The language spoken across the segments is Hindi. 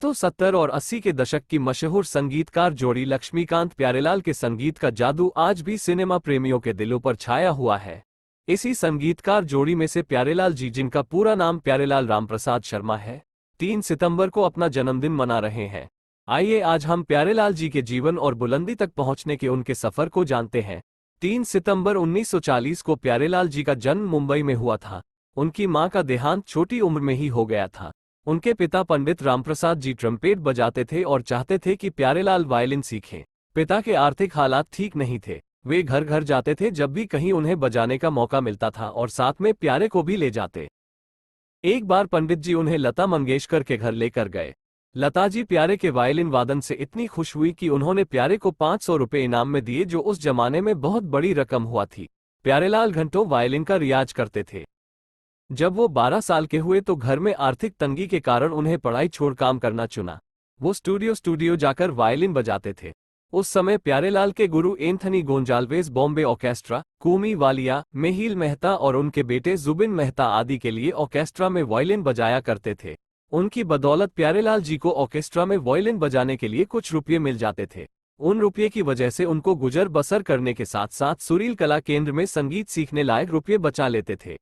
दोस्तों 70 और 80 के दशक की मशहूर संगीतकार जोड़ी लक्ष्मीकांत प्यारेलाल के संगीत का जादू आज भी सिनेमा प्रेमियों के दिलों पर छाया हुआ है। इसी संगीतकार जोड़ी में से प्यारेलाल जी, जिनका पूरा नाम प्यारेलाल रामप्रसाद शर्मा है, 3 सितंबर को अपना जन्मदिन मना रहे हैं। आइए आज हम प्यारेलाल जी के जीवन और बुलंदी तक पहुंचने के उनके सफर को जानते हैं। 3 सितंबर 1940 को प्यारेलाल जी का जन्म मुंबई में हुआ था। उनकी मां का देहांत छोटी उम्र में ही हो गया था। उनके पिता पंडित रामप्रसाद जी ट्रम्पेट बजाते थे और चाहते थे कि प्यारेलाल वायलिन सीखें। पिता के आर्थिक हालात ठीक नहीं थे। वे घर घर जाते थे जब भी कहीं उन्हें बजाने का मौका मिलता था और साथ में प्यारे को भी ले जाते। एक बार पंडित जी उन्हें लता मंगेशकर के घर लेकर गए। लता जी प्यारे के वायलिन वादन से इतनी खुश हुई कि उन्होंने प्यारे को 500 रुपये इनाम में दिए, जो उस जमाने में बहुत बड़ी रकम हुआ थी। प्यारेलाल घंटों वायलिन का रियाज करते थे। जब वो 12 साल के हुए तो घर में आर्थिक तंगी के कारण उन्हें पढ़ाई छोड़ काम करना चुना। वो स्टूडियो जाकर वायलिन बजाते थे। उस समय प्यारेलाल के गुरु एंथनी गोंजाल्वेज बॉम्बे ऑर्केस्ट्रा, कूमी वालिया, मेहिल मेहता और उनके बेटे जुबिन मेहता आदि के लिए ऑर्केस्ट्रा में वायलिन बजाया करते थे। उनकी बदौलत प्यारेलाल जी को ऑर्केस्ट्रा में वायलिन बजाने के लिए कुछ रुपये मिल जाते थे। उन रुपये की वजह से उनको गुजर बसर करने के साथ साथ सुरील कला केंद्र में संगीत सीखने लायक रुपये बचा लेते थे।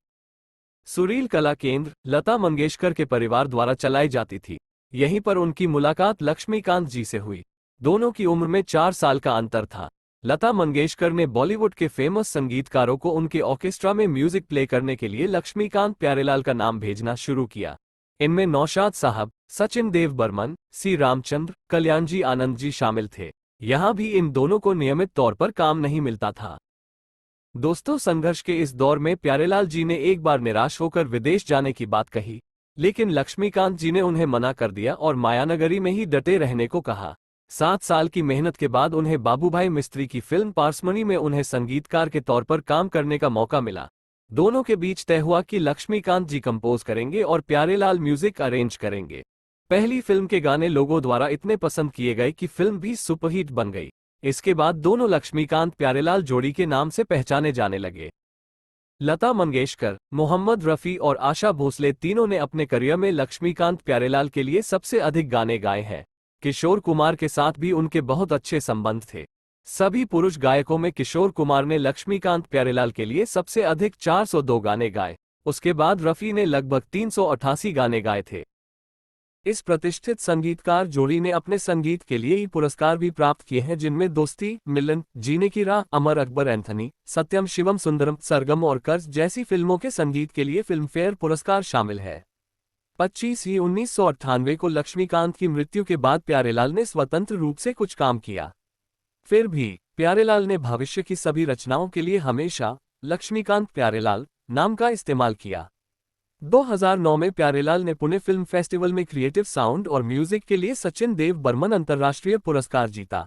सुरील कला केंद्र लता मंगेशकर के परिवार द्वारा चलाई जाती थी। यहीं पर उनकी मुलाकात लक्ष्मीकांत जी से हुई। दोनों की उम्र में 4 साल का अंतर था। लता मंगेशकर ने बॉलीवुड के फेमस संगीतकारों को उनके ऑर्केस्ट्रा में म्यूजिक प्ले करने के लिए लक्ष्मीकांत प्यारेलाल का नाम भेजना शुरू किया। इनमें नौशाद साहब, सचिन देव बर्मन, सी रामचंद्र, कल्याणजी आनंद जी शामिल थे। यहां भी इन दोनों को नियमित तौर पर काम नहीं मिलता था। दोस्तों, संघर्ष के इस दौर में प्यारेलाल जी ने एक बार निराश होकर विदेश जाने की बात कही, लेकिन लक्ष्मीकांत जी ने उन्हें मना कर दिया और मायानगरी में ही डटे रहने को कहा। 7 साल की मेहनत के बाद उन्हें बाबूभाई मिस्त्री की फिल्म पारसमणि में उन्हें संगीतकार के तौर पर काम करने का मौका मिला। दोनों के बीच तय हुआ कि लक्ष्मीकांत जी कंपोज करेंगे और प्यारेलाल म्यूजिक अरेंज करेंगे। पहली फिल्म के गाने लोगों द्वारा इतने पसंद किए गए कि फिल्म भी सुपरहिट बन गई। इसके बाद दोनों लक्ष्मीकांत प्यारेलाल जोड़ी के नाम से पहचाने जाने लगे। लता मंगेशकर, मोहम्मद रफ़ी और आशा भोसले तीनों ने अपने करियर में लक्ष्मीकांत प्यारेलाल के लिए सबसे अधिक गाने गाए हैं। किशोर कुमार के साथ भी उनके बहुत अच्छे संबंध थे। सभी पुरुष गायकों में किशोर कुमार ने लक्ष्मीकांत प्यारेलाल के लिए सबसे अधिक 402 गाने गाए। उसके बाद रफ़ी ने लगभग 388 गाने गाए थे। इस प्रतिष्ठित संगीतकार जोड़ी ने अपने संगीत के लिए पुरस्कार भी प्राप्त किए हैं, जिनमें दोस्ती, मिलन, जीने की राह, अमर अकबर एंथनी, सत्यम शिवम सुंदरम, सरगम और कर्ज जैसी फिल्मों के संगीत के लिए फिल्मफेयर पुरस्कार शामिल है। 25 को लक्ष्मीकांत की मृत्यु के बाद प्यारेलाल ने स्वतंत्र रूप से कुछ काम किया। फिर भी प्यारेलाल ने भविष्य की सभी रचनाओं के लिए हमेशा लक्ष्मीकांत प्यारेलाल नाम का इस्तेमाल किया। 2009 में प्यारेलाल ने पुणे फिल्म फेस्टिवल में क्रिएटिव साउंड और म्यूजिक के लिए सचिन देव बर्मन अंतर्राष्ट्रीय पुरस्कार जीता।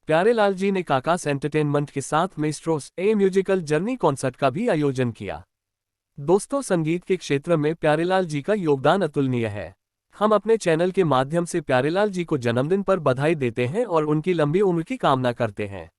प्यारेलाल जी ने काकास एंटरटेनमेंट के साथ मेस्ट्रोस ए म्यूजिकल जर्नी कॉन्सर्ट का भी आयोजन किया। दोस्तों, संगीत के क्षेत्र में प्यारेलाल जी का योगदान अतुलनीय है। हम अपने चैनल के माध्यम से प्यारेलाल जी को जन्मदिन पर बधाई देते हैं और उनकी लंबी उम्र की कामना करते हैं।